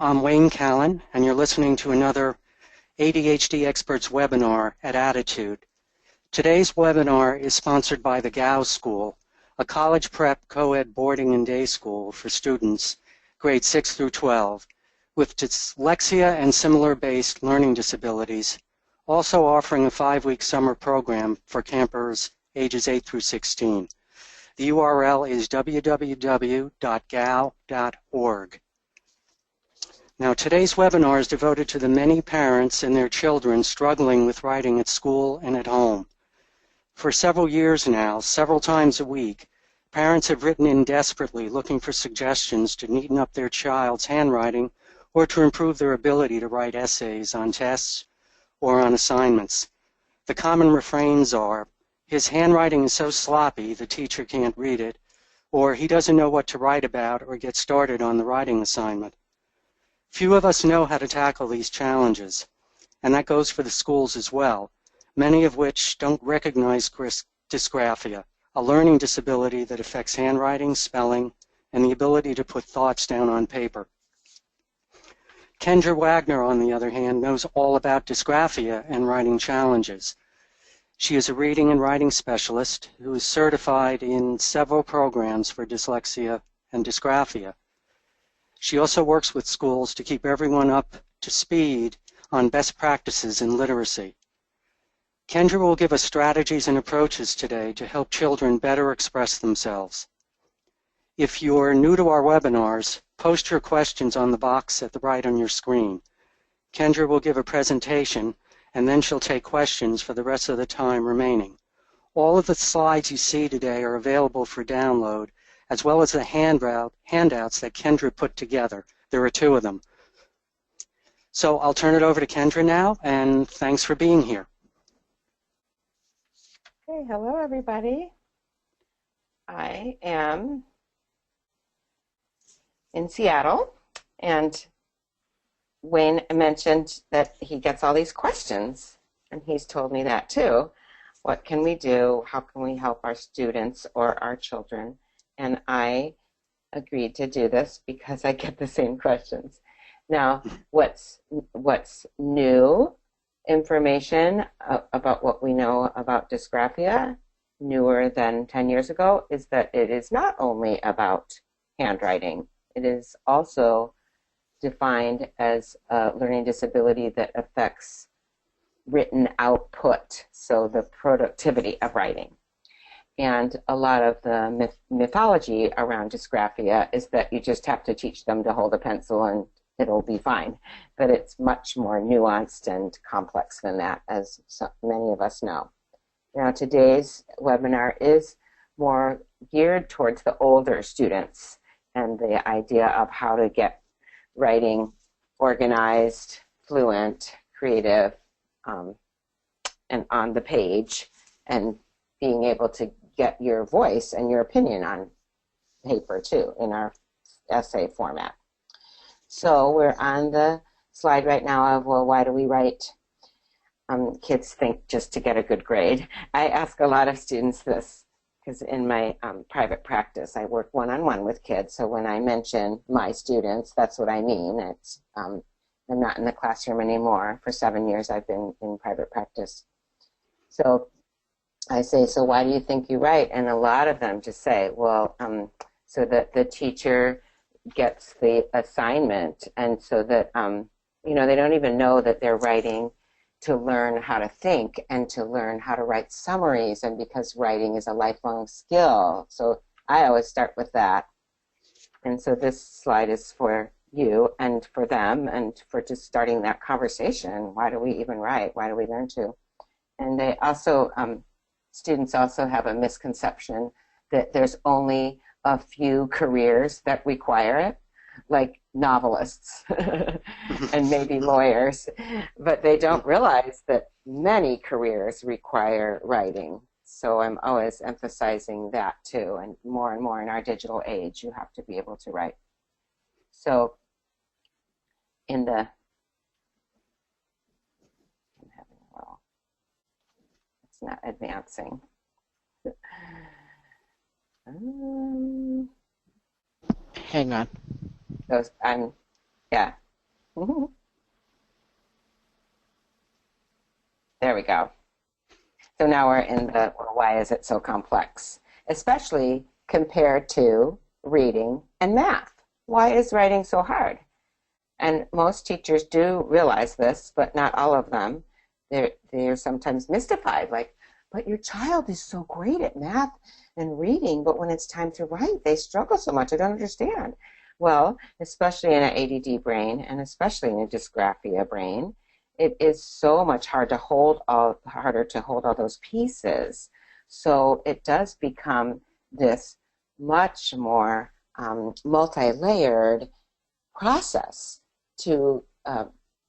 I'm Wayne Callan, and you're listening to another ADHD Experts webinar at ADDitude. Today's webinar is sponsored by the Gao School, a college prep co-ed boarding and day school for students grades 6 through 12 with dyslexia and similar-based learning disabilities, also offering a 5-week summer program for campers ages 8 through 16. The URL is www.gao.org. Now, today's webinar is devoted to the many parents and their children struggling with writing at school and at home. For several years now, several times a week, parents have written in desperately looking for suggestions to neaten up their child's handwriting or to improve their ability to write essays on tests or on assignments. The common refrains are, his handwriting is so sloppy the teacher can't read it, or he doesn't know what to write about or get started on the writing assignment. Few of us know how to tackle these challenges, and that goes for the schools as well, many of which don't recognize dysgraphia, a learning disability that affects handwriting, spelling, and the ability to put thoughts down on paper. Kendra Wagner, on the other hand, knows all about dysgraphia and writing challenges. She is a reading and writing specialist who is certified in several programs for dyslexia and dysgraphia. She also works with schools to keep everyone up to speed on best practices in literacy. Kendra will give us strategies and approaches today to help children better express themselves. If you're new to our webinars, post your questions on the box at the right on your screen. Kendra will give a presentation, and then she'll take questions for the rest of the time remaining. All of the slides you see today are available for download, as well as the handouts that Kendra put together. There are 2 of them. So I'll turn it over to Kendra now, and thanks for being here. Hey, hello everybody. I am in Seattle, and Wayne mentioned that he gets all these questions, and he's told me that too. What can we do? How can we help our students or our children? And I agreed to do this because I get the same questions. Now, what's new information about what we know about dysgraphia, newer than 10 years ago, is that it is not only about handwriting. It is also defined as a learning disability that affects written output, so the productivity of writing. And a lot of the mythology around dysgraphia is that you just have to teach them to hold a pencil and it'll be fine. But it's much more nuanced and complex than that, as many of us know. Now, today's webinar is more geared towards the older students and the idea of how to get writing organized, fluent, creative, and on the page, and being able to get your voice and your opinion on paper too in our essay format. So we're on the slide right now of, well, why do we write? Kids think just to get a good grade. I ask a lot of students this because in my private practice I work one-on-one with kids, so when I mention my students, that's what I mean. It's I'm not in the classroom anymore. For 7 years I've been in private practice. So I say, so why do you think you write? And a lot of them just say, well, so that the teacher gets the assignment, and so that, you know, they don't even know that they're writing to learn how to think and to learn how to write summaries, and because writing is a lifelong skill. So I always start with that. And so this slide is for you and for them and for just starting that conversation. Why do we even write? Why do we learn to? And they also, students also have a misconception that there's only a few careers that require it, like novelists and maybe lawyers, but they don't realize that many careers require writing. So I'm always emphasizing that too, and more in our digital age, you have to be able to write. So in the, I'm having a little, it's not advancing. Hang on. Those, yeah, There we go. So now we're in the, well, why is it so complex? Especially compared to reading and math. Why is writing so hard? And most teachers do realize this, but not all of them. They're sometimes mystified, like, but your child is so great at math and reading, but when it's time to write, they struggle so much. I don't understand. Well, especially in an ADD brain, and especially in a dysgraphia brain, it is so much harder to hold all those pieces. So it does become this much more multi-layered process to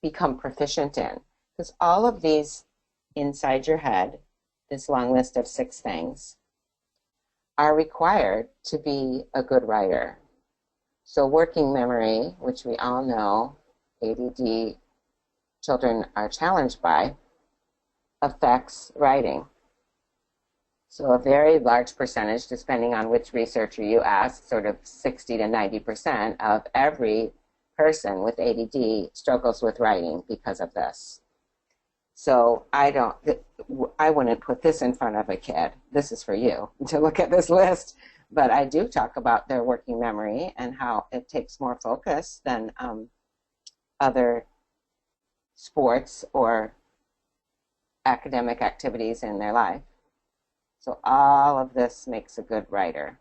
become proficient in. Because all of these inside your head, this long list of 6 things, are required to be a good writer. So working memory, which we all know ADD children are challenged by, affects writing. So a very large percentage, depending on which researcher you ask, sort of 60 to 90% of every person with ADD struggles with writing because of this. So I wouldn't put this in front of a kid. This is for you to look at this list. But I do talk about their working memory and how it takes more focus than other sports or academic activities in their life. So all of this makes a good writer.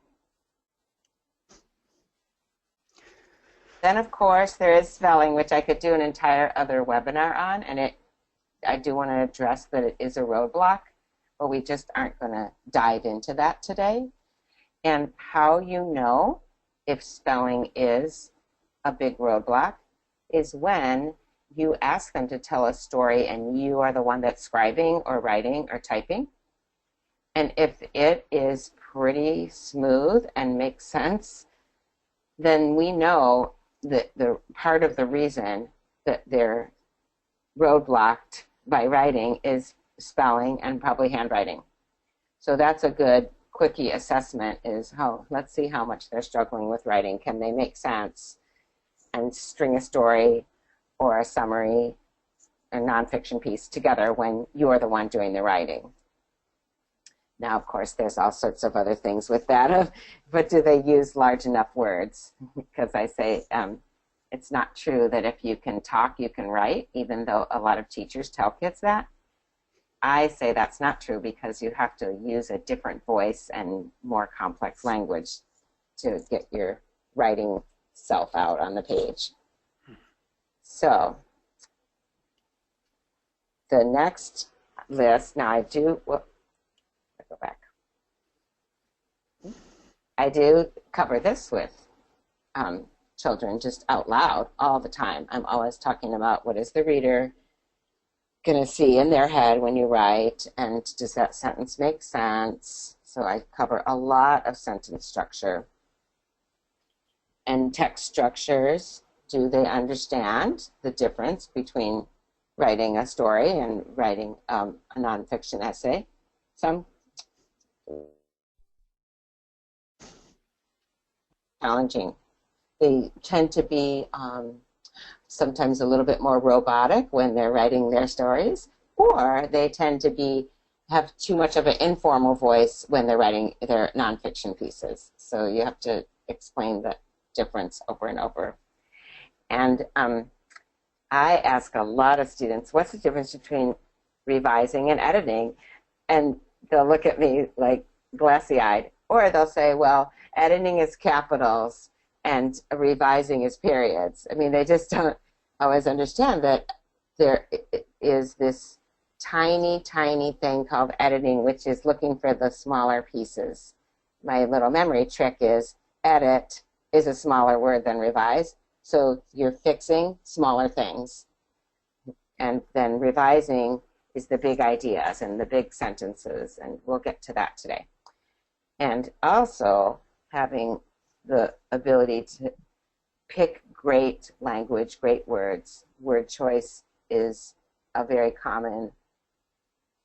Then, of course, there is spelling, which I could do an entire other webinar on, and I do want to address that it is a roadblock, but we just aren't going to dive into that today. And how you know if spelling is a big roadblock is when you ask them to tell a story and you are the one that's scribing or writing or typing. And if it is pretty smooth and makes sense, then we know that the part of the reason that they're roadblocked by writing is spelling and probably handwriting. So that's a good quickie assessment is, let's see how much they're struggling with writing. Can they make sense and string a story or a summary, a nonfiction piece together when you're the one doing the writing? Now, of course, there's all sorts of other things with that, but do they use large enough words? Because I say it's not true that if you can talk, you can write, even though a lot of teachers tell kids that. I say that's not true because you have to use a different voice and more complex language to get your writing self out on the page. So the next list, now I do, go back. I do cover this with children just out loud all the time. I'm always talking about what is the reader going to see in their head when you write, and does that sentence make sense? So I cover a lot of sentence structure. And text structures, do they understand the difference between writing a story and writing a nonfiction essay? Some challenging. They tend to be sometimes a little bit more robotic when they're writing their stories, or they tend to have too much of an informal voice when they're writing their nonfiction pieces. So you have to explain the difference over and over. And I ask a lot of students, what's the difference between revising and editing? And they'll look at me like glassy-eyed, or they'll say, well, editing is capitals and revising is periods. I mean, they just don't always understand that there is this tiny, tiny thing called editing, which is looking for the smaller pieces. My little memory trick is edit is a smaller word than revise. So you're fixing smaller things. And then revising is the big ideas and the big sentences, and we'll get to that today. And also having the ability to pick great language, great words. Word choice is a very common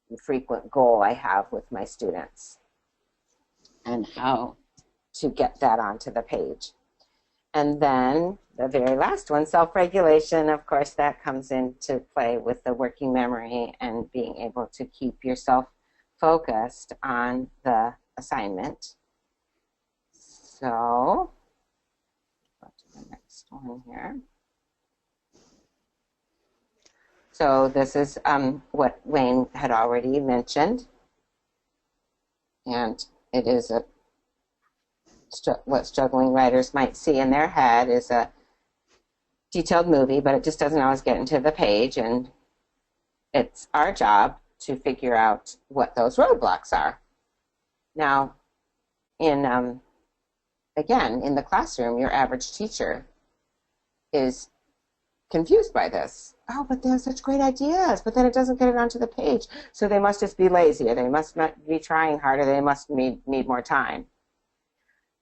and frequent goal I have with my students, and how to get that onto the page. And then the very last one, self-regulation, of course, that comes into play with the working memory and being able to keep yourself focused on the assignment. So, go to the next one here. So this is what Wayne had already mentioned, and it is what struggling writers might see in their head is a detailed movie, but it just doesn't always get into the page, and it's our job to figure out what those roadblocks are. Now, again, in the classroom, your average teacher is confused by this. Oh, but they have such great ideas, but then it doesn't get it onto the page. So they must just be lazy, or they must not be trying harder, they must need more time.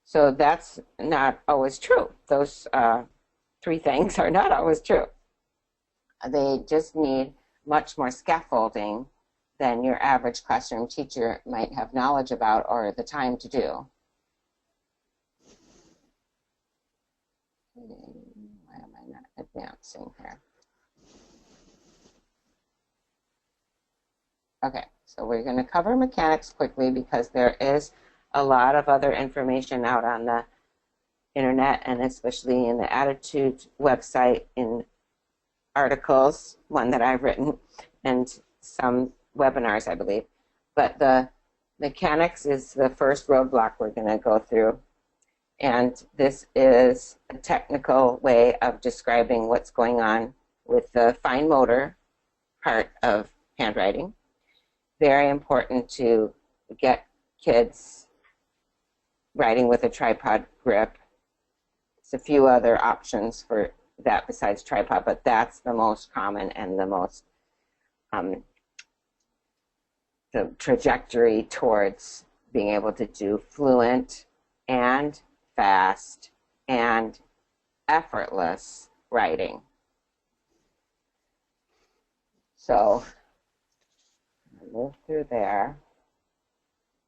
So that's not always true. Those three things are not always true. They just need much more scaffolding than your average classroom teacher might have knowledge about or the time to do. Why am I not advancing here? Okay, so we're going to cover mechanics quickly because there is a lot of other information out on the internet, and especially in the ADDitude website, in articles, one that I've written, and some webinars, I believe. But the mechanics is the first roadblock we're going to go through. And this is a technical way of describing what's going on with the fine motor part of handwriting. Very important to get kids writing with a tripod grip. There's a few other options for that besides tripod, but that's the most common and the most the trajectory towards being able to do fluent and fast and effortless writing. So move through there.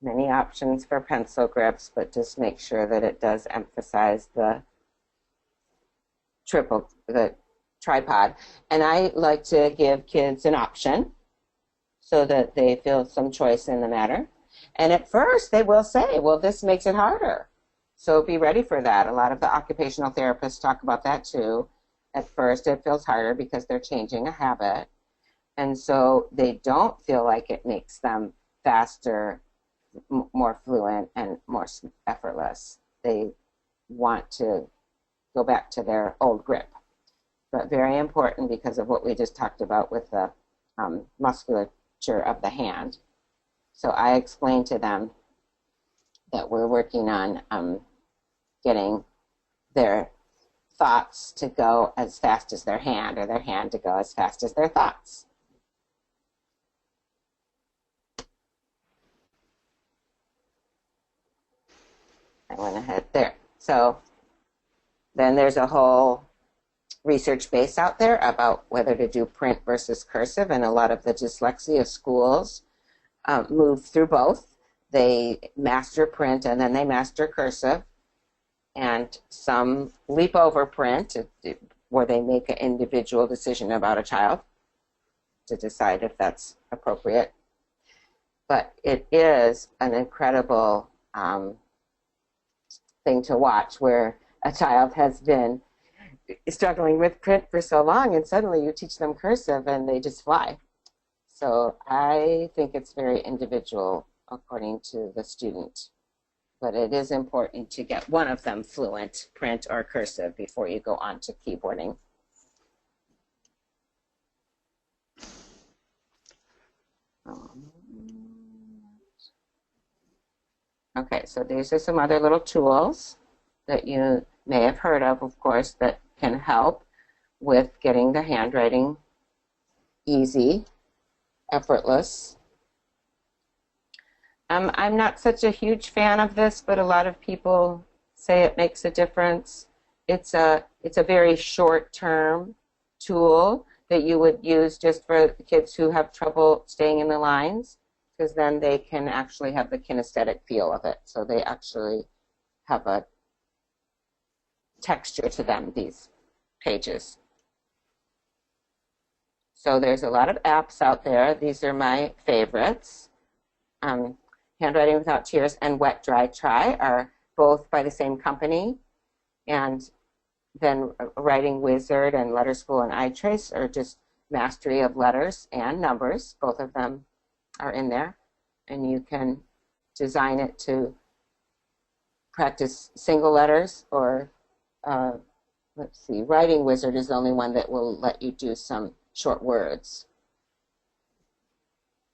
Many options for pencil grips, but just make sure that it does emphasize the tripod. And I like to give kids an option so that they feel some choice in the matter. And at first they will say, well, this makes it harder. So be ready for that. A lot of the occupational therapists talk about that too. At first it feels harder because they're changing a habit. And so they don't feel like it makes them faster, more fluent, and more effortless. They want to go back to their old grip. But very important because of what we just talked about with the musculature of the hand. So I explained to them that we're working on getting their thoughts to go as fast as their hand, or their hand to go as fast as their thoughts. I went ahead there. So then there's a whole research base out there about whether to do print versus cursive, and a lot of the dyslexia schools move through both. They master print and then they master cursive, and some leap over print where they make an individual decision about a child to decide if that's appropriate. But it is an incredible thing to watch where a child has been struggling with print for so long and suddenly you teach them cursive and they just fly. So I think it's very individual according to the student, but it is important to get one of them fluent, print or cursive, before you go on to keyboarding. Okay, so these are some other little tools that you may have heard of course, that can help with getting the handwriting easy, effortless. I'm not such a huge fan of this, but a lot of people say it makes a difference. It's a very short-term tool that you would use just for kids who have trouble staying in the lines, because then they can actually have the kinesthetic feel of it. So they actually have a texture to them, these pages. So there's a lot of apps out there. These are my favorites. Handwriting Without Tears and Wet Dry Try are both by the same company. And then Writing Wizard and Letter School and iTrace are just mastery of letters and numbers. Both of them are in there. And you can design it to practice single letters, or let's see, Writing Wizard is the only one that will let you do some short words.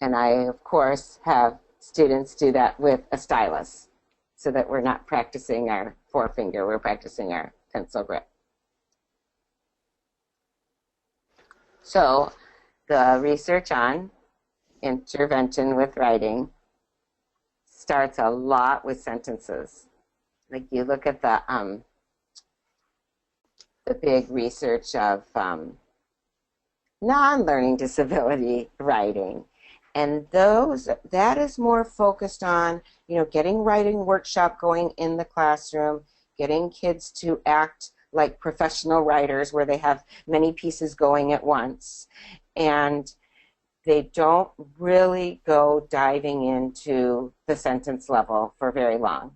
And I, of course, have students do that with a stylus so that we're not practicing our forefinger, we're practicing our pencil grip. So the research on intervention with writing starts a lot with sentences. Like you look at the big research of non-learning disability writing, and that is more focused on, you know, getting writing workshop going in the classroom, getting kids to act like professional writers where they have many pieces going at once, and they don't really go diving into the sentence level for very long.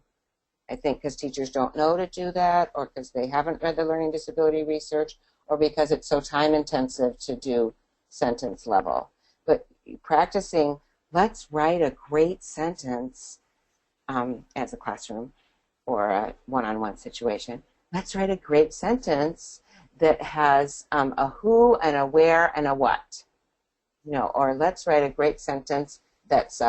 I think because teachers don't know to do that, or because they haven't read the learning disability research, or because it's so time intensive to do sentence level. But practicing, let's write a great sentence as a classroom or a one-on-one situation. Let's write a great sentence that has a who and a where and a what. You know, or let's write a great sentence that's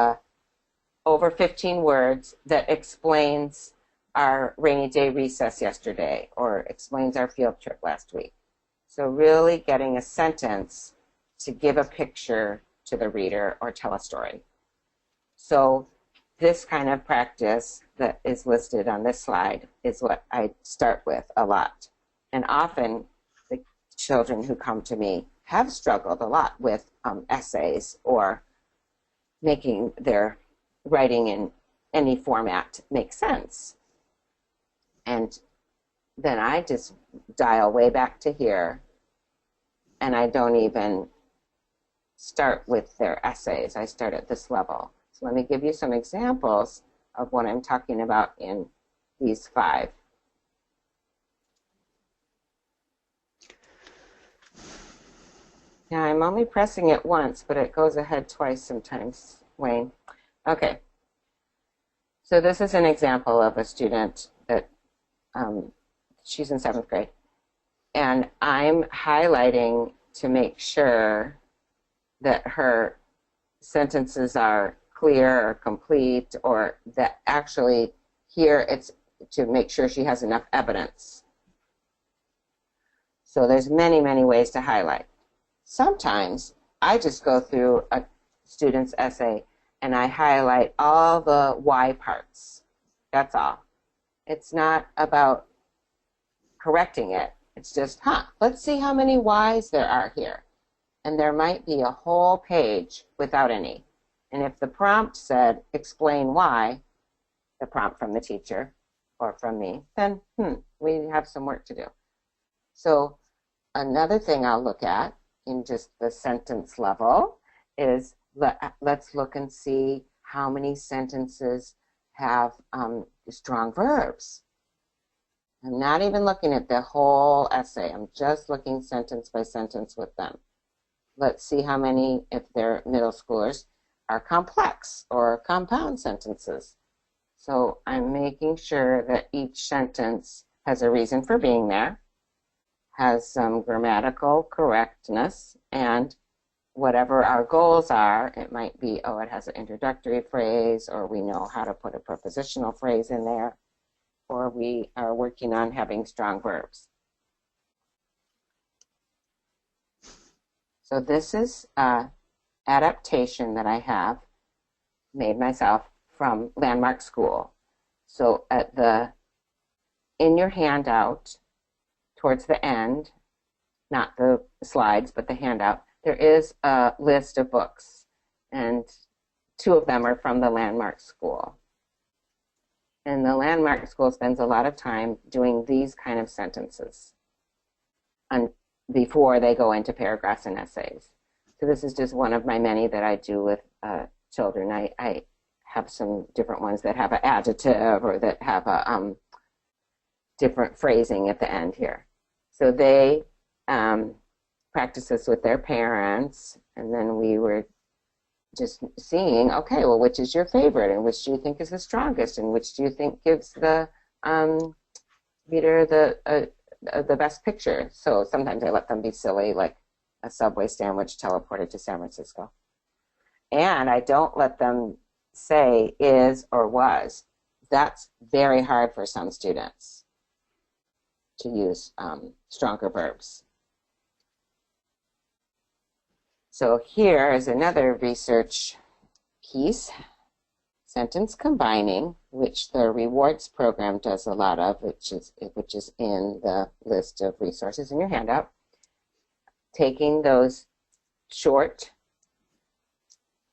over 15 words that explains our rainy day recess yesterday, or explains our field trip last week. So really getting a sentence to give a picture to the reader or tell a story. So this kind of practice that is listed on this slide is what I start with a lot. And often the children who come to me have struggled a lot with essays or making their writing in any format make sense. And then I just dial way back to here, and I don't even start with their essays. I start at this level. So let me give you some examples of what I'm talking about in these 5. Now I'm only pressing it once, but it goes ahead twice sometimes, Wayne. Okay. So this is an example of a student that she's in 7th grade. And I'm highlighting to make sure that her sentences are clear or complete, or that actually here it's to make sure she has enough evidence. So there's many, many ways to highlight. Sometimes I just go through a student's essay and I highlight all the why parts. That's all. It's not about correcting it. It's just, let's see how many whys there are here. And there might be a whole page without any. And if the prompt said, explain why, the prompt from the teacher or from me, then we have some work to do. So another thing I'll look at in just the sentence level is let's look and see how many sentences have strong verbs. I'm not even looking at the whole essay. I'm just looking sentence by sentence with them. Let's see how many, if they're middle schoolers, are complex or compound sentences. So I'm making sure that each sentence has a reason for being there, has some grammatical correctness, and whatever our goals are, it might be, it has an introductory phrase, or we know how to put a prepositional phrase in there, or we are working on having strong verbs. So this is an adaptation that I have made myself from Landmark School. So in your handout, towards the end, not the slides, but the handout, there is a list of books, and 2 of them are from the Landmark School. And the Landmark School spends a lot of time doing these kind of sentences before they go into paragraphs and essays. So this is just one of my many that I do with children. I have some different ones that have an adjective or that have a different phrasing at the end here. So they practice this with their parents, and then we were just seeing, okay, well, which is your favorite, and which do you think is the strongest, and which do you think gives the reader the best picture? So sometimes I let them be silly, like a Subway sandwich teleported to San Francisco. And I don't let them say is or was. That's very hard for some students to use stronger verbs. So here is another research piece, sentence combining, which the rewards program does a lot of, which is in the list of resources in your handout. Taking those short,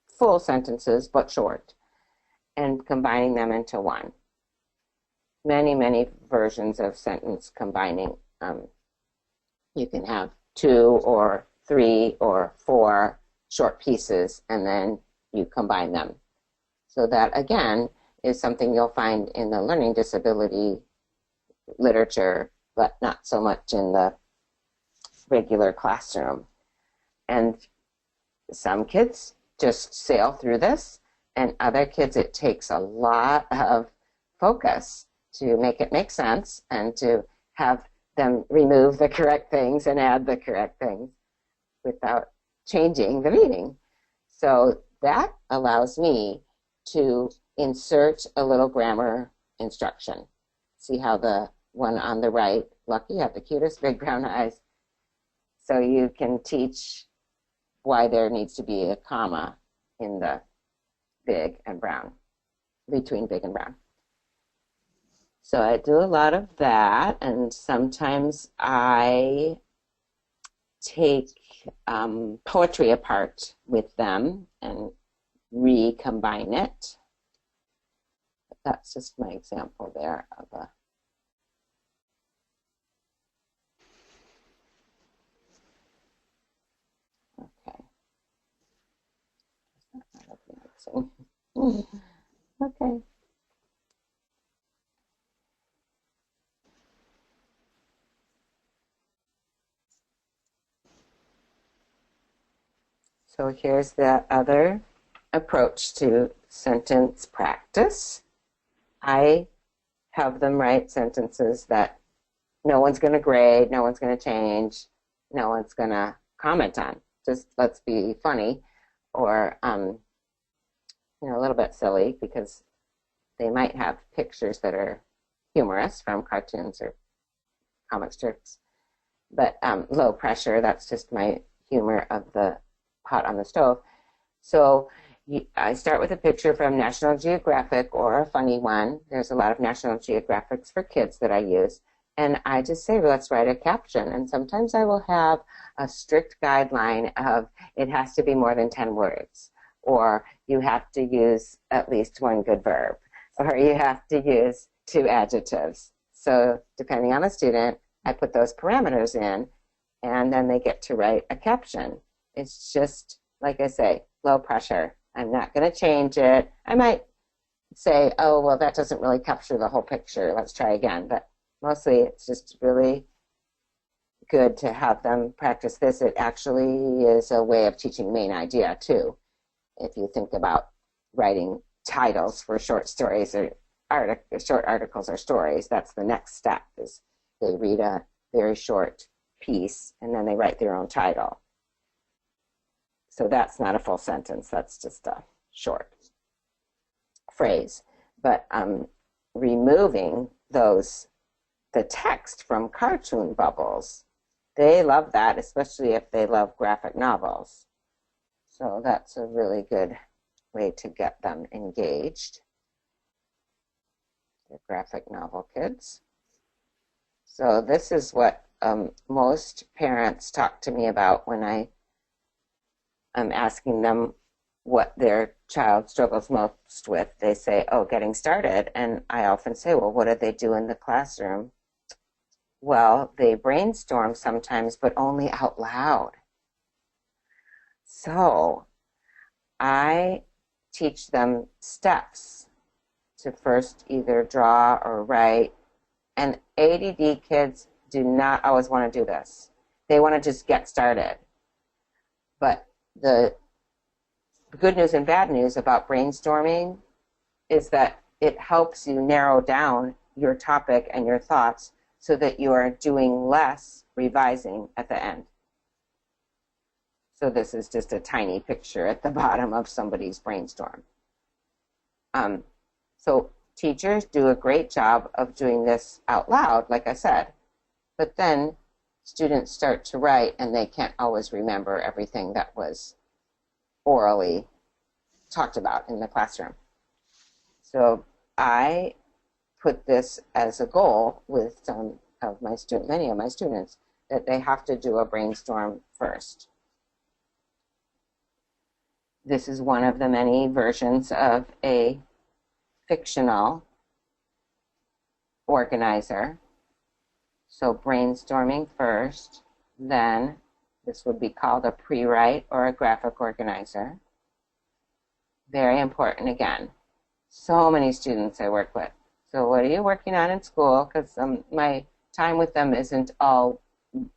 full sentences, but short, and combining them into one. Many, many versions of sentence combining. You can have 2 or 3 or 4 short pieces, and then you combine them. So that, again, is something you'll find in the learning disability literature, but not so much in the regular classroom. And some kids just sail through this, and other kids it takes a lot of focus to make it make sense and to have them remove the correct things and add the correct things without changing the meaning. So that allows me to insert a little grammar instruction. See how the one on the right, Lucky, you have the cutest big brown eyes. So you can teach why there needs to be a comma in the big and brown, between big and brown. So I do a lot of that, and sometimes I take poetry apart with them and recombine it. That's just my example there of a okay. So here's the other approach to sentence practice. I have them write sentences that no one's going to grade, no one's going to change, no one's going to comment on. Just let's be funny or a little bit silly, because they might have pictures that are humorous from cartoons or comic strips. But low pressure, that's just my humor of the pot on the stove. So I start with a picture from National Geographic or a funny one. There's a lot of National Geographics for kids that I use. And I just say, well, let's write a caption. And sometimes I will have a strict guideline of it has to be more than 10 words, or you have to use at least 1 good verb, or you have to use 2 adjectives. So depending on the student, I put those parameters in, and then they get to write a caption. It's just, like I say, low pressure. I'm not going to change it. I might say, oh, well, that doesn't really capture the whole picture. Let's try again. But mostly it's just really good to have them practice this. It actually is a way of teaching main idea, too. If you think about writing titles for short stories or short articles or stories, that's the next step, is they read a very short piece and then they write their own title. So that's not a full sentence, that's just a short phrase. But removing the text from cartoon bubbles, they love that, especially if they love graphic novels. So that's a really good way to get them engaged. The graphic novel kids. So this is what most parents talk to me about when I'm asking them what their child struggles most with, they say, oh, getting started. And I often say, well, what do they do in the classroom? Well, they brainstorm sometimes, but only out loud. So I teach them steps to first either draw or write. And ADD kids do not always want to do this. They want to just get started. But the good news and bad news about brainstorming is that it helps you narrow down your topic and your thoughts so that you are doing less revising at the end. So this is just a tiny picture at the bottom of somebody's brainstorm. So teachers do a great job of doing this out loud, like I said, but then students start to write and they can't always remember everything that was orally talked about in the classroom. So I put this as a goal with some of my many of my students, that they have to do a brainstorm first. This is one of the many versions of a fictional organizer. So brainstorming first, then this would be called a pre-write or a graphic organizer. Very important again. So many students I work with. So what are you working on in school? Because my time with them isn't all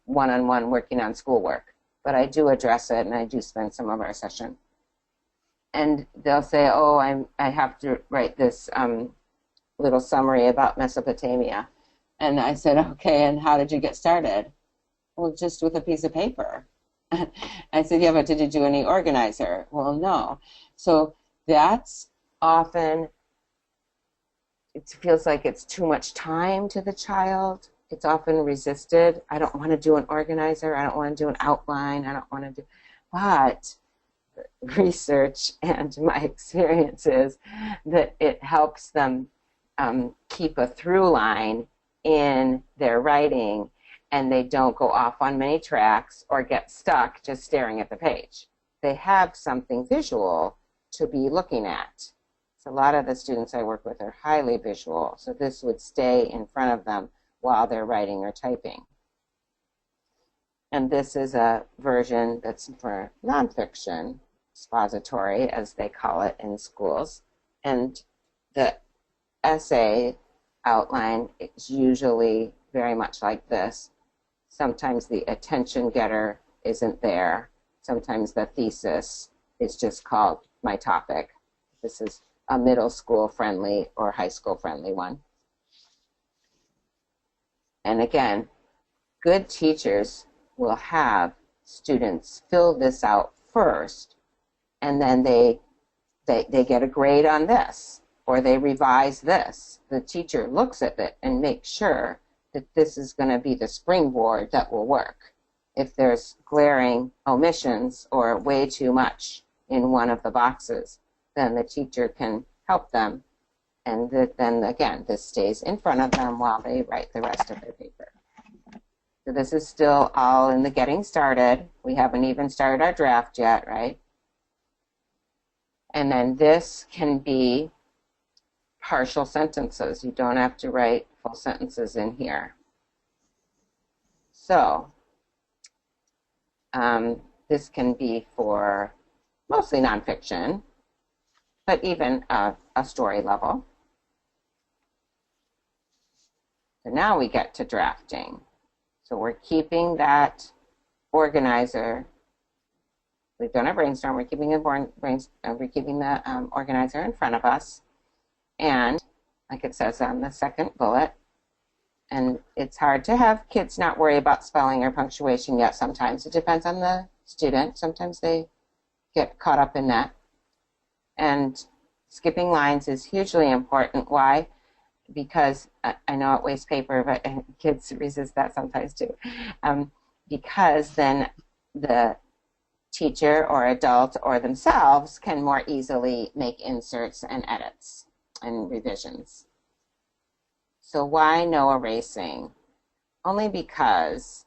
one-on-one working on schoolwork, but I do address it and I do spend some of our session. And they'll say, oh, I have to write this little summary about Mesopotamia. And I said, okay, and how did you get started? Well, just with a piece of paper. I said, yeah, but did you do any organizer? Well, no. So that's often, it feels like it's too much time to the child. It's often resisted. I don't want to do an organizer. I don't want to do an outline. I don't want to do, but research and my experience is that it helps them keep a through line in their writing, and they don't go off on many tracks or get stuck just staring at the page. They have something visual to be looking at. So a lot of the students I work with are highly visual, so this would stay in front of them while they're writing or typing. And this is a version that's for nonfiction, expository, as they call it in schools. And the essay outline is usually very much like this. Sometimes the attention getter isn't there. Sometimes the thesis is just called my topic. This is a middle school friendly or high school friendly one. And again, good teachers will have students fill this out first, and then they get a grade on this, or they revise this. The teacher looks at it and makes sure that this is going to be the springboard that will work. If there's glaring omissions or way too much in one of the boxes, then the teacher can help them. And then again, this stays in front of them while they write the rest of their paper. So this is still all in the getting started. We haven't even started our draft yet, right? And then this can be partial sentences. You don't have to write full sentences in here. So this can be for mostly nonfiction, but even a story level. So now we get to drafting. So we're keeping that organizer. We've done our brainstorm. We're keeping the organizer in front of us, and like it says on the second bullet. And it's hard to have kids not worry about spelling or punctuation yet. Sometimes it depends on the student. Sometimes they get caught up in that. And skipping lines is hugely important. Why? Because I know it wastes paper, but kids resist that sometimes too. Because then the teacher or adult or themselves can more easily make inserts and edits and revisions. So why no erasing? Only because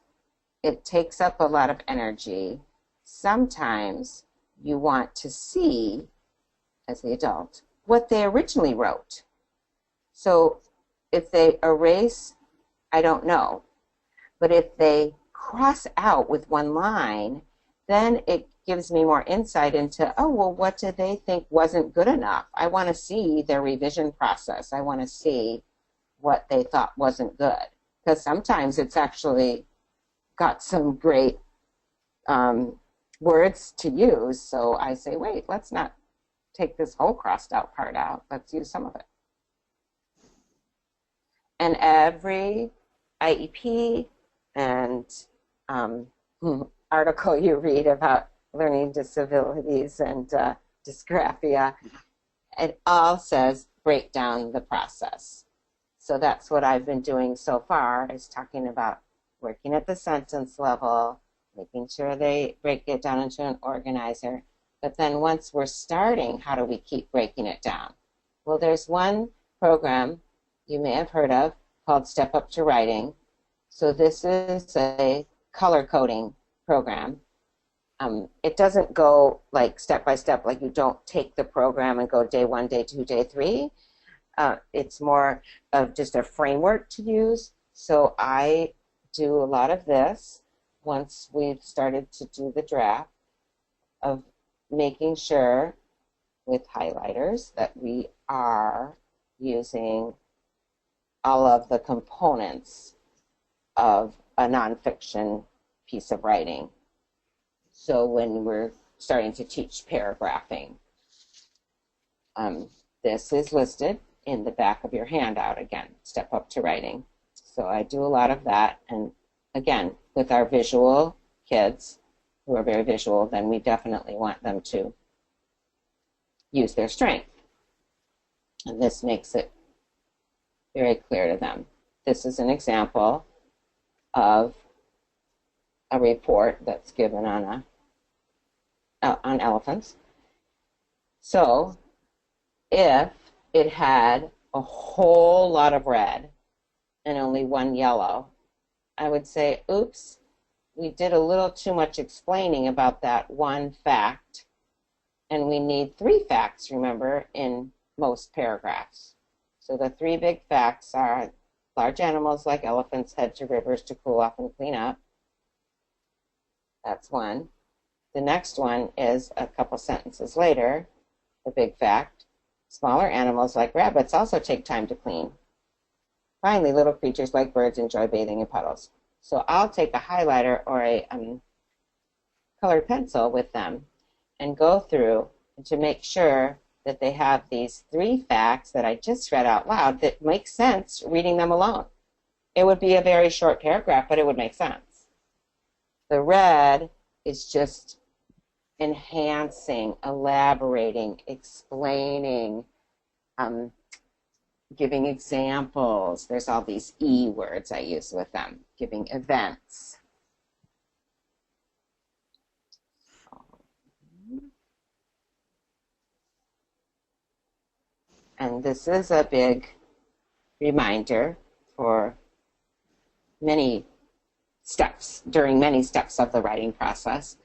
it takes up a lot of energy. Sometimes you want to see, as the adult, what they originally wrote. So if they erase, I don't know. But if they cross out with one line, then it gives me more insight into, oh, well, what did they think wasn't good enough? I want to see their revision process. I want to see what they thought wasn't good. Because sometimes it's actually got some great words to use. So I say, wait, let's not take this whole crossed out part out. Let's use some of it. And every IEP and article you read about learning disabilities and dysgraphia, it all says break down the process. So that's what I've been doing so far, is talking about working at the sentence level, making sure they break it down into an organizer. But then once we're starting, how do we keep breaking it down? Well, there's one program you may have heard of called Step Up to Writing. So this is a color coding program. It doesn't go like step by step, like you don't take the program and go day 1, day 2, day 3. It's more of just a framework to use. So I do a lot of this once we've started to do the draft, of making sure with highlighters that we are using all of the components of a nonfiction piece of writing. So when we're starting to teach paragraphing, this is listed in the back of your handout again, Step Up to Writing. So I do a lot of that. And again, with our visual kids who are very visual, then we definitely want them to use their strength. And this makes it very clear to them. This is an example of a report that's given on elephants. So if it had a whole lot of red and only one yellow, I would say, oops, we did a little too much explaining about that one fact, and we need 3 facts, remember, in most paragraphs. So the 3 big facts are large animals like elephants head to rivers to cool off and clean up. That's one. The next one is a couple sentences later, the big fact. Smaller animals like rabbits also take time to clean. Finally, little creatures like birds enjoy bathing in puddles. So I'll take a highlighter or a colored pencil with them and go through to make sure that they have these 3 facts that I just read out loud that make sense reading them alone. It would be a very short paragraph, but it would make sense. The red is just enhancing, elaborating, explaining, giving examples. There's all these E words I use with them, giving events. And this is a big reminder for many steps, during many steps of the writing process.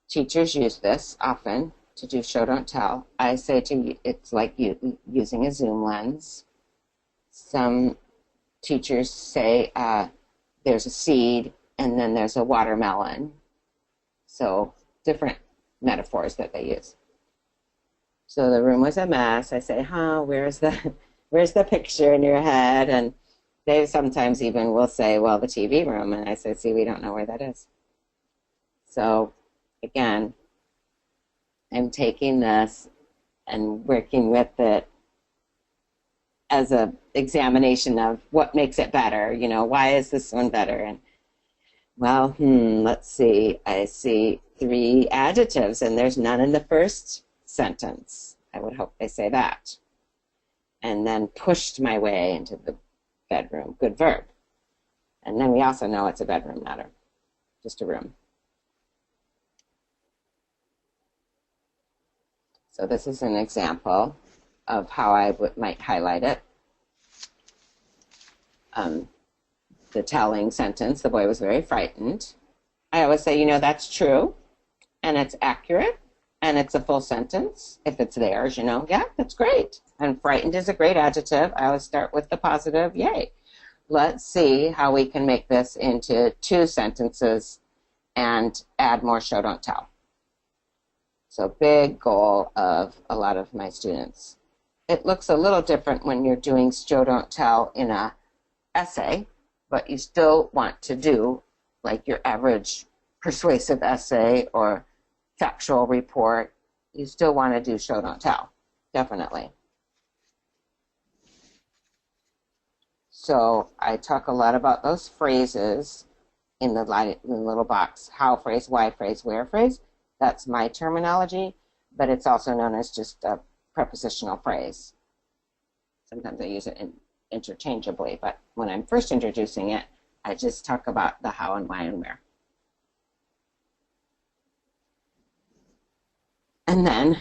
Teachers use this often to do show, don't tell. I say to you, it's like using a zoom lens. Some teachers say there's a seed and then there's a watermelon. So different metaphors that they use. So the room was a mess. I say, where's the picture in your head? And they sometimes even will say, well, the TV room. And I say, see, we don't know where that is. So again, I'm taking this and working with it as an examination of what makes it better. You know, why is this one better? And well, let's see. I see 3 adjectives and there's none in the first sentence. I would hope they say that. And then pushed my way into the bedroom. Good verb. And then we also know it's a bedroom, not just a room. So this is an example of how I might highlight it. The telling sentence, the boy was very frightened. I always say, you know, that's true. and it's accurate and it's a full sentence, if it's theirs, you know, yeah, that's great. And frightened is a great adjective. I always start with the positive, yay. Let's see how we can make this into 2 sentences and add more show, don't tell. So big goal of a lot of my students. It looks a little different when you're doing show, don't tell in a essay, but you still want to do like your average persuasive essay or factual report. You still want to do show, don't tell, definitely. So I talk a lot about those phrases in the little box, how phrase, why phrase, where phrase. That's my terminology, but it's also known as just a prepositional phrase. Sometimes I use it interchangeably, but when I'm first introducing it, I just talk about the how and why and where. And then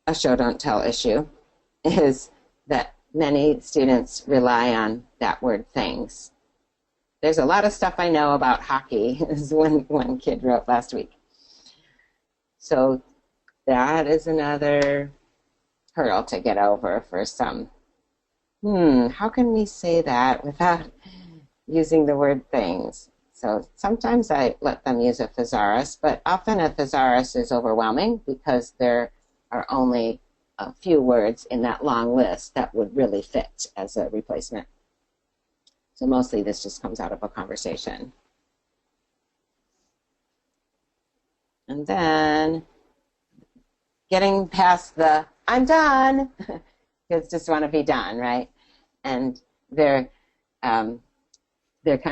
a show, don't tell issue is that many students rely on that word things. There's a lot of stuff I know about hockey, is one kid wrote last week. So that is another hurdle to get over for some. How can we say that without using the word things? So sometimes I let them use a thesaurus, but often a thesaurus is overwhelming because there are only a few words in that long list that would really fit as a replacement. So mostly this just comes out of a conversation. And then getting past the I'm done. Kids just want to be done, right? And they're kind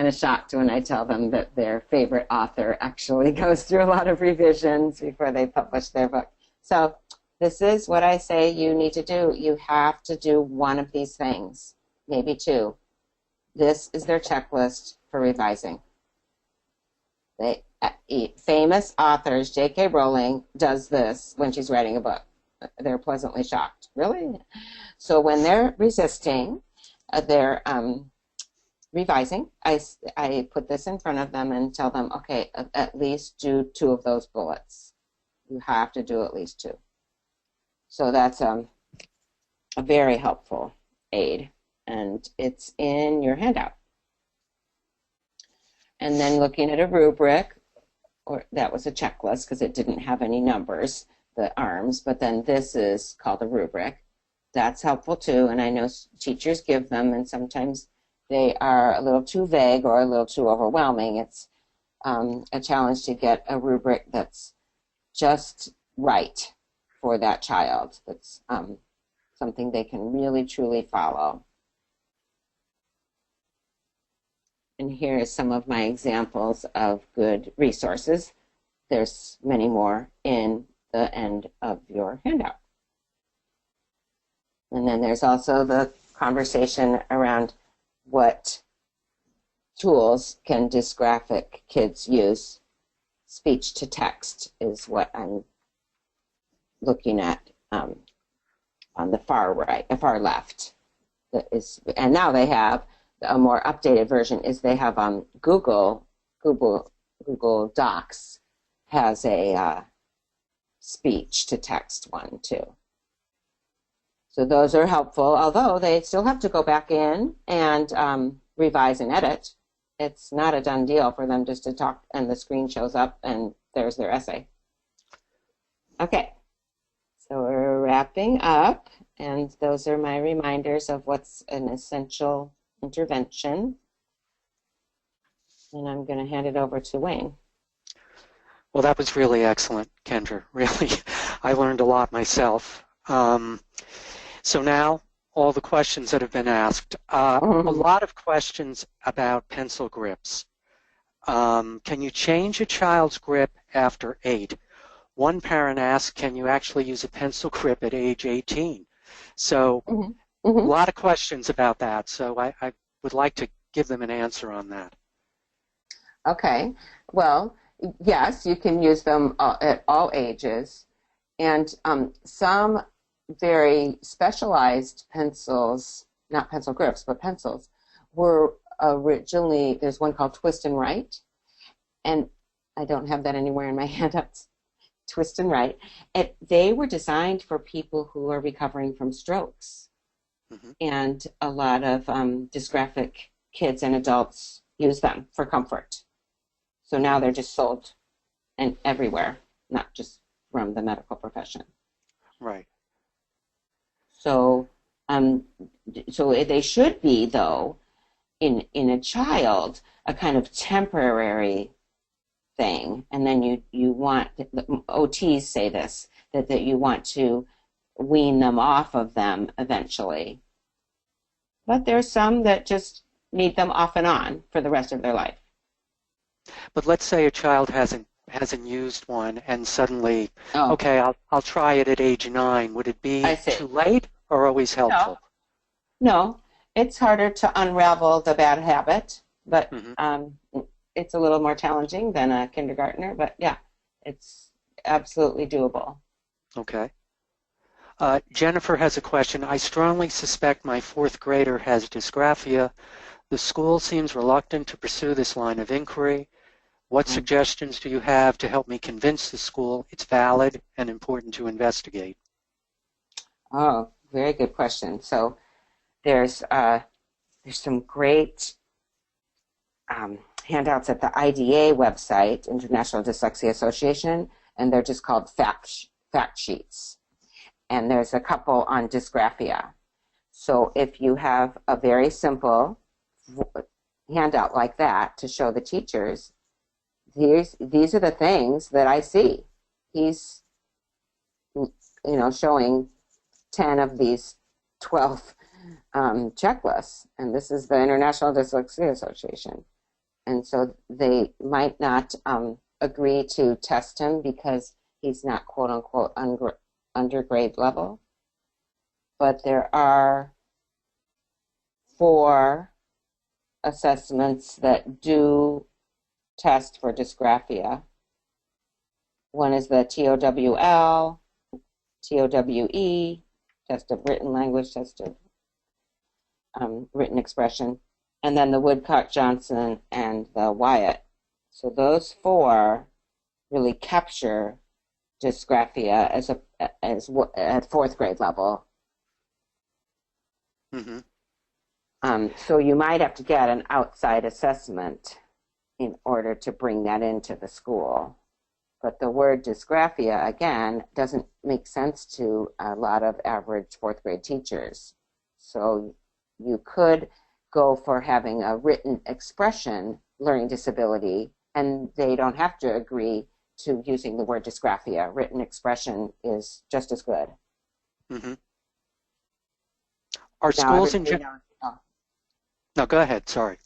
of shocked when I tell them that their favorite author actually goes through a lot of revisions before they publish their book. So this is what I say you need to do. You have to do one of these things, maybe 2. This is their checklist for revising. Famous authors, J.K. Rowling does this when she's writing a book. They're pleasantly shocked. Really? So when they're resisting, they're revising, I put this in front of them and tell them, okay, at least do 2 of those bullets. You have to do at least 2. So that's a very helpful aid, and it's in your handout. And then looking at a rubric, or that was a checklist because it didn't have any numbers, the arms, but then this is called a rubric. That's helpful too, and I know teachers give them, and sometimes they are a little too vague or a little too overwhelming. It's a challenge to get a rubric that's just right for that child. That's something they can really, truly follow. And here is some of my examples of good resources. There's many more in the end of your handout. And then there's also the conversation around what tools can dysgraphic kids use. Speech to text is what I'm looking at on the far right, far left. And now they have a more updated version. Is they have Google Docs has a speech to text one too. So those are helpful, although they still have to go back in and revise and edit. It's not a done deal for them just to talk and the screen shows up and there's their essay. Okay, so we're wrapping up, and those are my reminders of what's an essential intervention. And I'm going to hand it over to Wayne. Well, that was really excellent, Kendra. Really, I learned a lot myself. So now, all the questions that have been asked. A lot of questions about pencil grips. Can you change a child's grip after 8? One parent asked, can you actually use a pencil grip at age 18? So a lot of questions about that. So I would like to give them an answer on that. Okay. Well, yes, you can use them at all ages. And some very specialized pencils, not pencil grips, but pencils, were originally, there's one called Twist and Write, and I don't have that anywhere in my handouts, twist and write. They were designed for people who are recovering from strokes. Mm-hmm. And a lot of dysgraphic kids and adults use them for comfort. So now they're just sold and everywhere, not just from the medical profession. Right. So they should be, though, in a child, a kind of temporary thing, and then you want, OTs say this, that you want to wean them off of them eventually. But there's some that just need them off and on for the rest of their life. But let's say a child hasn't used one and suddenly, okay, I'll try it at age 9. Would it be too late or always helpful? No, it's harder to unravel the bad habit, but it's a little more challenging than a kindergartner, but yeah, it's absolutely doable. Okay. Jennifer has a question. I strongly suspect my 4th grader has dysgraphia. The school seems reluctant to pursue this line of inquiry. What suggestions do you have to help me convince the school it's valid and important to investigate? Oh, very good question. So there's some great handouts at the IDA website, International Dyslexia Association, and they're just called fact sheets. And there's a couple on dysgraphia. So if you have a very simple handout like that to show the teachers, these are the things that I see. He's, showing 10 of these 12 checklists, and this is the International Dyslexia Association. And so they might not agree to test him because he's not quote-unquote undergrade level, but there are 4 assessments that do test for dysgraphia. One is the TOWL, TOWE, test of written language, test of written expression, and then the Woodcock-Johnson and the Wyatt. So those 4 really capture dysgraphia as at 4th grade level. Mm-hmm. So you might have to get an outside assessment in order to bring that into the school. But the word dysgraphia, again, doesn't make sense to a lot of average 4th grade teachers. So you could go for having a written expression learning disability, and they don't have to agree to using the word dysgraphia. Written expression is just as good. Mm-hmm. Are schools in general? No, go ahead. Sorry.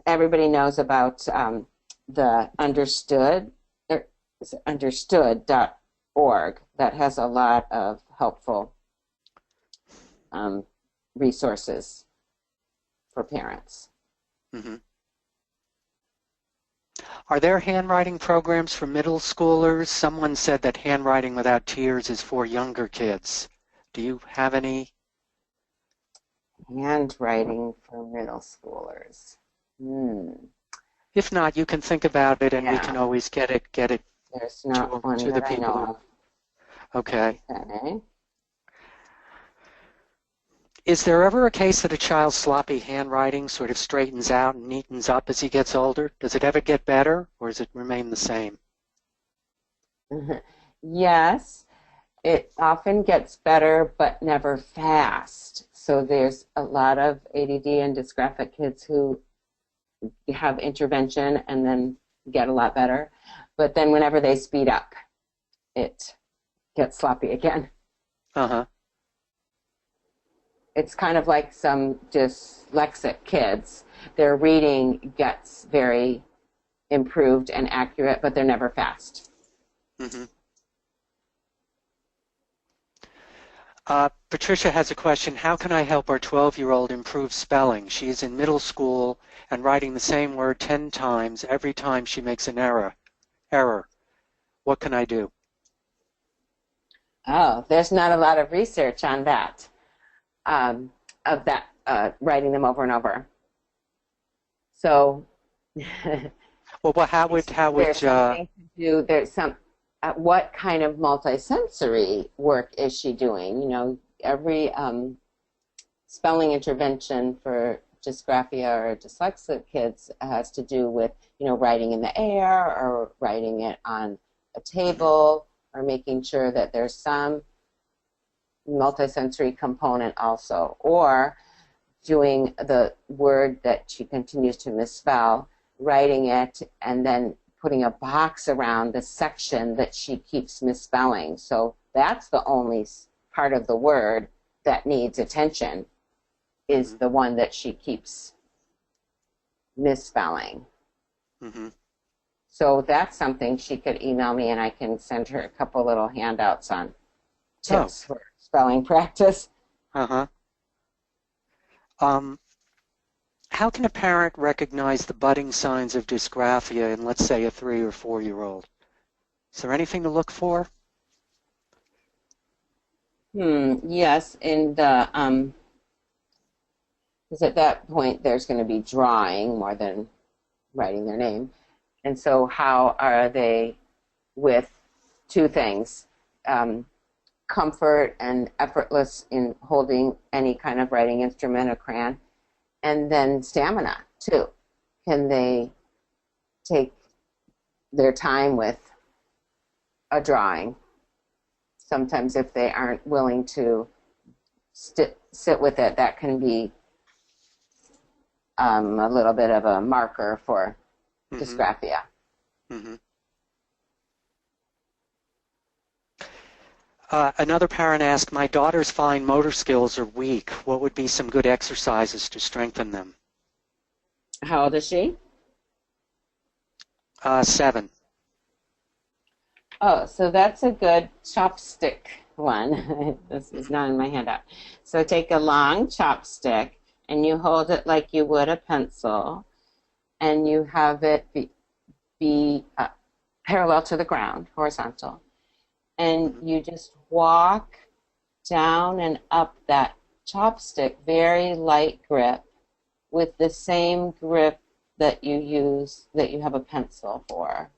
Everybody knows about the understood.org that has a lot of helpful resources for parents. Mm-hmm. Are there handwriting programs for middle schoolers? Someone said that handwriting without tears is for younger kids. Do you have any? Handwriting for middle schoolers. If not, you can think about it, and we can always get it. There's not one to the that people. I know of. Okay. Okay. Is there ever a case that a child's sloppy handwriting sort of straightens out and neatens up as he gets older? Does it ever get better, or does it remain the same? Yes, it often gets better, but never fast. So there's a lot of ADD and dysgraphic kids who have intervention and then get a lot better. But then whenever they speed up, it gets sloppy again. Uh-huh. It's kind of like some dyslexic kids. Their reading gets very improved and accurate, but they're never fast. Mm-hmm. Patricia has a question. How can I help our 12-year-old improve spelling? She is in middle school and writing the same word 10 times every time she makes an error. What can I do? Oh, there's not a lot of research on that. Writing them over and over. So, well, how would there's something to do. There's some what kind of multisensory work is she doing? You know, every spelling intervention for dysgraphia or dyslexic kids has to do with, you know, writing in the air or writing it on a table or making sure that there's some multisensory component also, or doing the word that she continues to misspell, writing it, and then putting a box around the section that she keeps misspelling. So that's the only part of the word that needs attention, is the one that she keeps misspelling. Mm-hmm. So that's something she could email me, and I can send her a couple little handouts on tips for spelling practice. Uh-huh. How can a parent recognize the budding signs of dysgraphia in, let's say, a 3 or 4-year-old? Is there anything to look for? Yes, and because at that point there's going to be drawing more than writing their name. And so how are they with two things, comfort and effortless in holding any kind of writing instrument or crayon, and then stamina too. Can they take their time with a drawing? Sometimes if they aren't willing to sit with it, that can be a little bit of a marker for dysgraphia. Mm-hmm. Another parent asked, my daughter's fine motor skills are weak. What would be some good exercises to strengthen them? How old is she? 7. Oh, so that's a good chopstick one. This is not in my handout. So take a long chopstick and you hold it like you would a pencil, and you have it be parallel to the ground, horizontal. And you just walk down and up that chopstick, very light grip, with the same grip that you use, that you have a pencil for.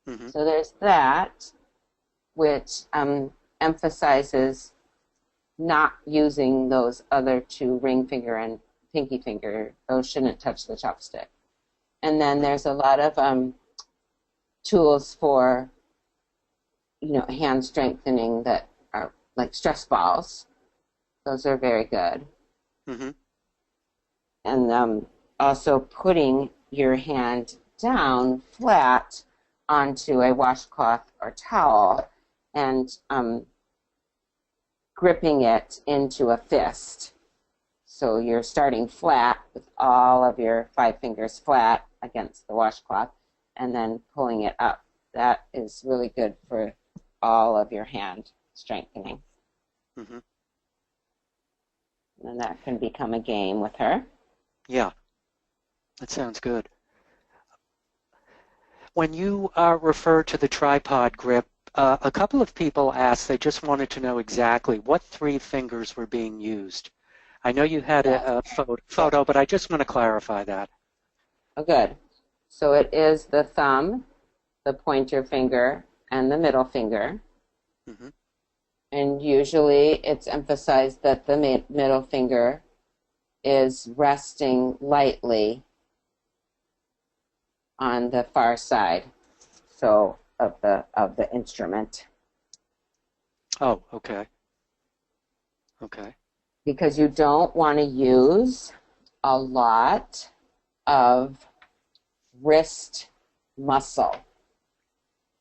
Mm-hmm. So there's that, which emphasizes not using those other two, ring finger and pinky finger. Those shouldn't touch the chopstick. And then there's a lot of tools for, you know, hand strengthening that are like stress balls. Those are very good. Mm-hmm. And also putting your hand down flat onto a washcloth or towel and gripping it into a fist. So you're starting flat with all of your 5 fingers flat against the washcloth and then pulling it up. That is really good for all of your hand strengthening. Mm-hmm. And that can become a game with her. Yeah, that sounds good. When you refer to the tripod grip, a couple of people asked, they just wanted to know exactly what 3 fingers were being used. I know you had a photo, but I just want to clarify that. Oh, good. So it is the thumb, the pointer finger, and the middle finger. Mm-hmm. And usually it's emphasized that the middle finger is resting lightly on the far side, so of the instrument. Oh, okay. Okay. Because you don't want to use a lot of wrist muscle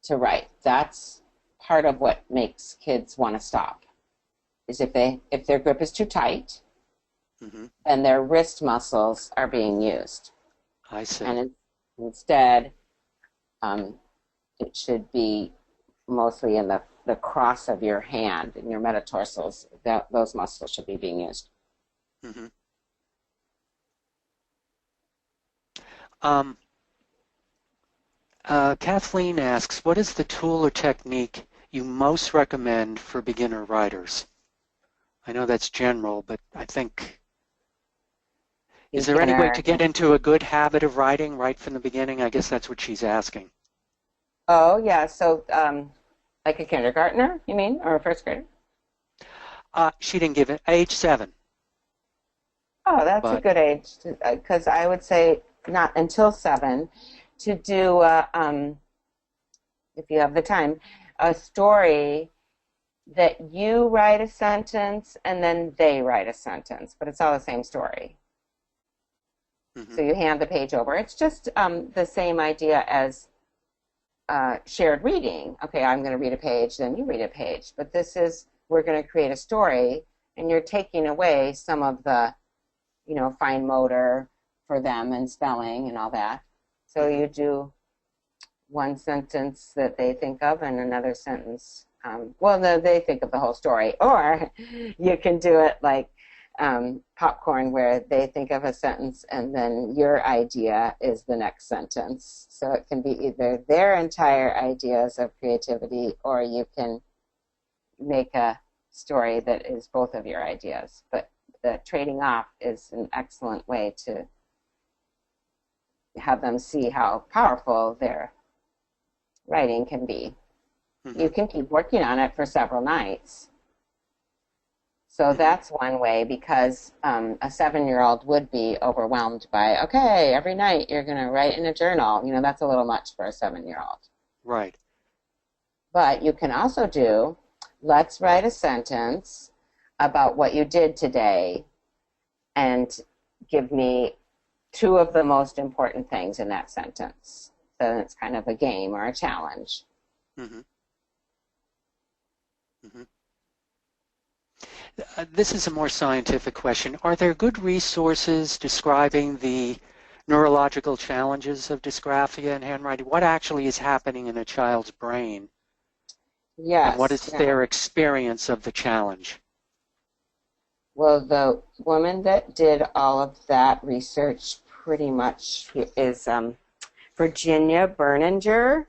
to write. That's part of what makes kids want to stop. Is if their grip is too tight, mm-hmm. then their wrist muscles are being used. I see. And instead, it should be mostly in the cross of your hand, in your metatarsals. Those muscles should be being used. Mm-hmm. Kathleen asks, what is the tool or technique you most recommend for beginner writers? I know that's general, but I think, is there any way to get into a good habit of writing right from the beginning? I guess that's what she's asking. Oh, yeah. So Like a kindergartner, you mean, or a first grader? She didn't give it age 7, Oh, that's a but good age, because I would say not until 7 to do, if you have the time, a story that you write a sentence and then they write a sentence, but it's all the same story. So you hand the page over. It's just the same idea as shared reading. Okay, I'm going to read a page, then you read a page. But this is, we're going to create a story, and you're taking away some of the, fine motor for them and spelling and all that. So you do one sentence that they think of and another sentence. They think of the whole story. Or you can do it like popcorn, where they think of a sentence and then your idea is the next sentence. So it can be either their entire ideas of creativity, or you can make a story that is both of your ideas. But the trading off is an excellent way to have them see how powerful their writing can be. You can keep working on it for several nights. So that's one way, because a 7-year-old would be overwhelmed by, okay, every night you're going to write in a journal. That's a little much for a 7-year-old. right. But you can also do, let's write a sentence about what you did today and give me 2 of the most important things in that sentence. So it's kind of a game or a challenge. This is a more scientific question. Are there good resources describing the neurological challenges of dysgraphia and handwriting? What actually is happening in a child's brain? Yes. And what is their experience of the challenge? Well, the woman that did all of that research pretty much is Virginia Berninger.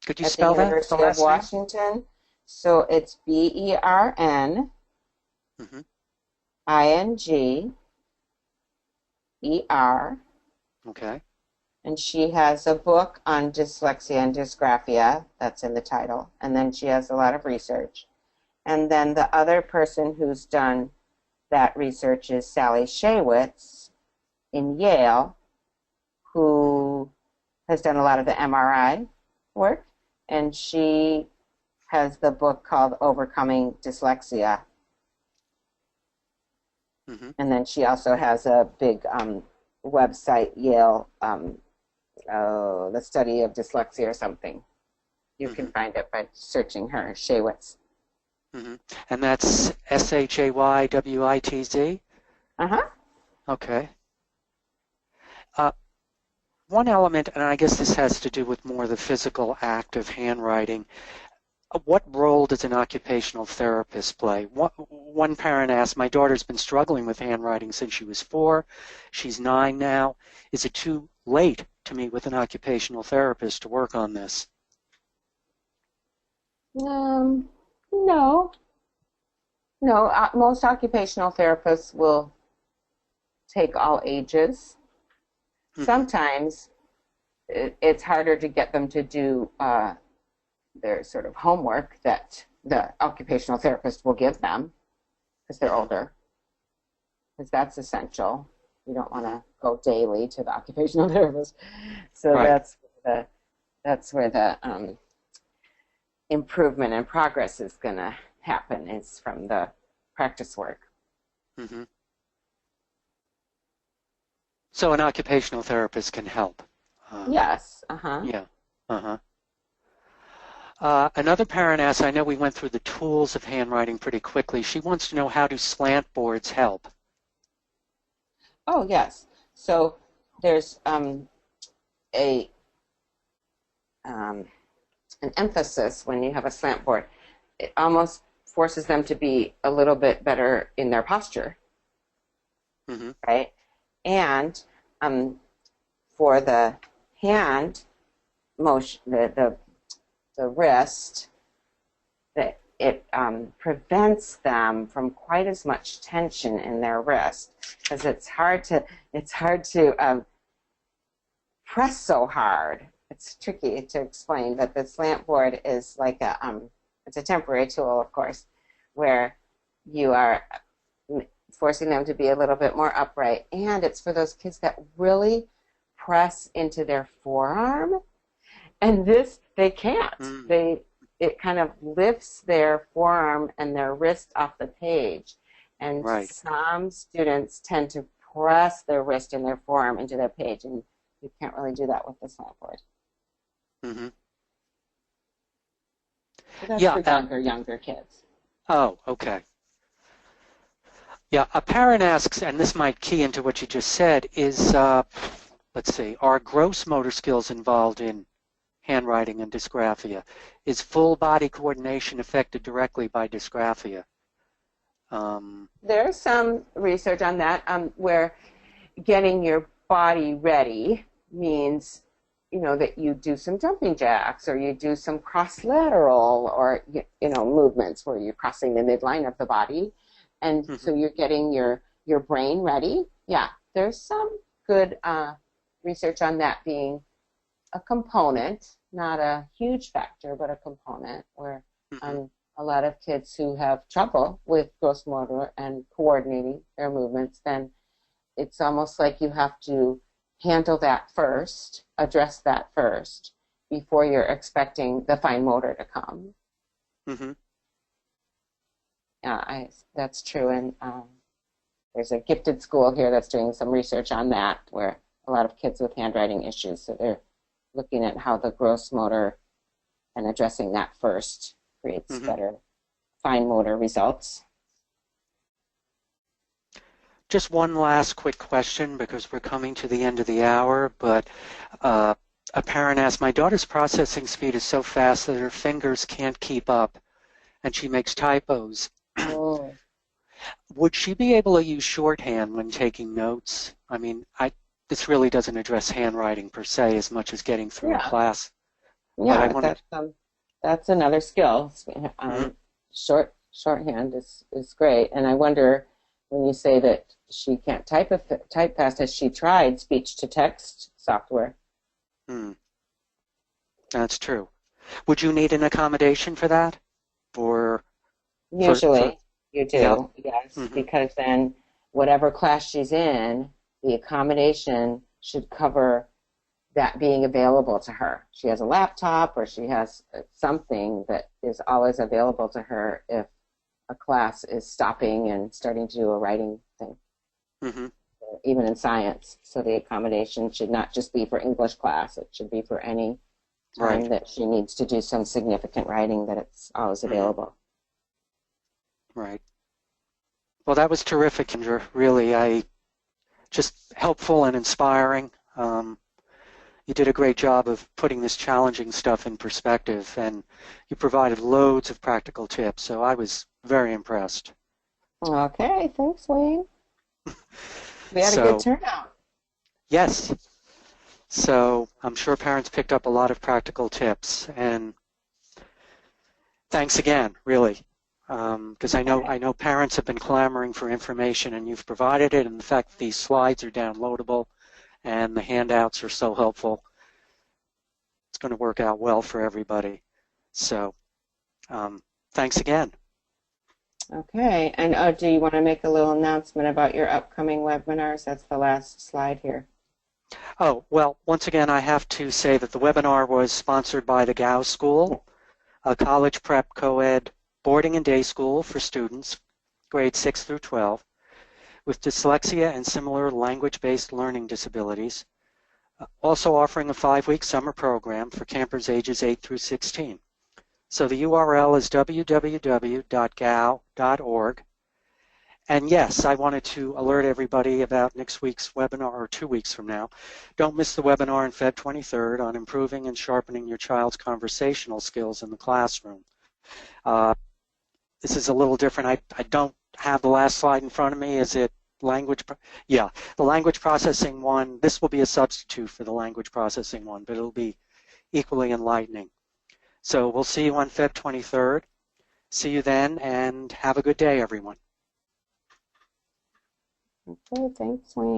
Could you at spell the that? University of Washington. So it's BERNINGER. Okay. And she has a book on dyslexia and dysgraphia. That's in the title. And then she has a lot of research. And then the other person who's done that research is Sally Shaywitz in Yale, who has done a lot of the MRI work. And she has the book called Overcoming Dyslexia. And then she also has a big website, Yale, the study of dyslexia or something. You can find it by searching her, Shaywitz. And that's SHAYWITZ? Okay. One element, and I guess this has to do with more the physical act of handwriting, what role does an occupational therapist play? One parent asked, my daughter's been struggling with handwriting since she was 4. She's 9 now. Is it too late to meet with an occupational therapist to work on this? No. Most occupational therapists will take all ages. Sometimes it's harder to get them to do their sort of homework that the occupational therapist will give them because they're older, because that's essential. You don't want to go daily to the occupational therapist. So that's where the improvement and progress is going to happen, is from the practice work. So an occupational therapist can help. Yes. Yeah. Another parent asks, I know we went through the tools of handwriting pretty quickly. She wants to know, how do slant boards help? Oh, yes. So there's an emphasis when you have a slant board. It almost forces them to be a little bit better in their posture, right? And for the hand motion, the wrist, that it prevents them from quite as much tension in their wrist, because it's hard to press so hard it's tricky to explain, but the slant board is like it's a temporary tool, of course, where you are forcing them to be a little bit more upright. And it's for those kids that really press into their forearm. And this, they can't. It kind of lifts their forearm and their wrist off the page. And some students tend to press their wrist and their forearm into their page, and you can't really do that with the slant board. Mm-hmm. So that's for younger kids. Oh, okay. Yeah, a parent asks, and this might key into what you just said, is, let's see, are gross motor skills involved in handwriting and dysgraphia? Is full body coordination affected directly by dysgraphia? There's some research on that where getting your body ready means, that you do some jumping jacks or you do some cross-lateral or, movements where you're crossing the midline of the body. And so you're getting your brain ready. Yeah, there's some good research on that being a component, not a huge factor, but a component where a lot of kids who have trouble with gross motor and coordinating their movements, then it's almost like you have to handle that first, address that first, before you're expecting the fine motor to come. Mm-hmm. That's true, and there's a gifted school here that's doing some research on that, where a lot of kids with handwriting issues, so they're looking at how the gross motor and addressing that first creates better fine motor results. Just one last quick question, because we're coming to the end of the hour, but a parent asked, my daughter's processing speed is so fast that her fingers can't keep up, and she makes typos. Oh. Would she be able to use shorthand when taking notes? I mean, this really doesn't address handwriting per se as much as getting through a class. Yeah, that's another skill. Shorthand is great, and I wonder, when you say that she can't type fast, has she tried speech-to-text software? That's true. Would you need an accommodation for that? Usually you do, yes, Mm-hmm. because then whatever class she's in, the accommodation should cover that being available to her. She has a laptop or she has something that is always available to her if a class is stopping and starting to do a writing thing, even in science. So the accommodation should not just be for English class. It should be for any time that she needs to do some significant writing, that it's always available. Right. Well, that was terrific, Kendra. Really, just helpful and inspiring. You did a great job of putting this challenging stuff in perspective, and you provided loads of practical tips, so I was very impressed. Okay, thanks, Wayne. We had a good turnout. Yes. So I'm sure parents picked up a lot of practical tips, and thanks again, really, because I know parents have been clamoring for information, and you've provided it, and the fact that these slides are downloadable and the handouts are so helpful, it's going to work out well for everybody. So thanks again. Okay, and do you want to make a little announcement about your upcoming webinars? That's the last slide here. Oh, well, once again, I have to say that the webinar was sponsored by the Gow School, a college prep co-ed boarding and day school for students, grades 6 through 12, with dyslexia and similar language-based learning disabilities, also offering a 5-week summer program for campers ages 8 through 16. So the URL is www.gow.org. And yes, I wanted to alert everybody about next week's webinar, or 2 weeks from now. Don't miss the webinar on Feb 23rd on improving and sharpening your child's conversational skills in the classroom. This is a little different. I don't have the last slide in front of me. Is it language? Yeah, the language processing one. This will be a substitute for the language processing one, but it'll be equally enlightening. So we'll see you on Feb 23rd. See you then, and have a good day, everyone. Okay, thanks, Wayne.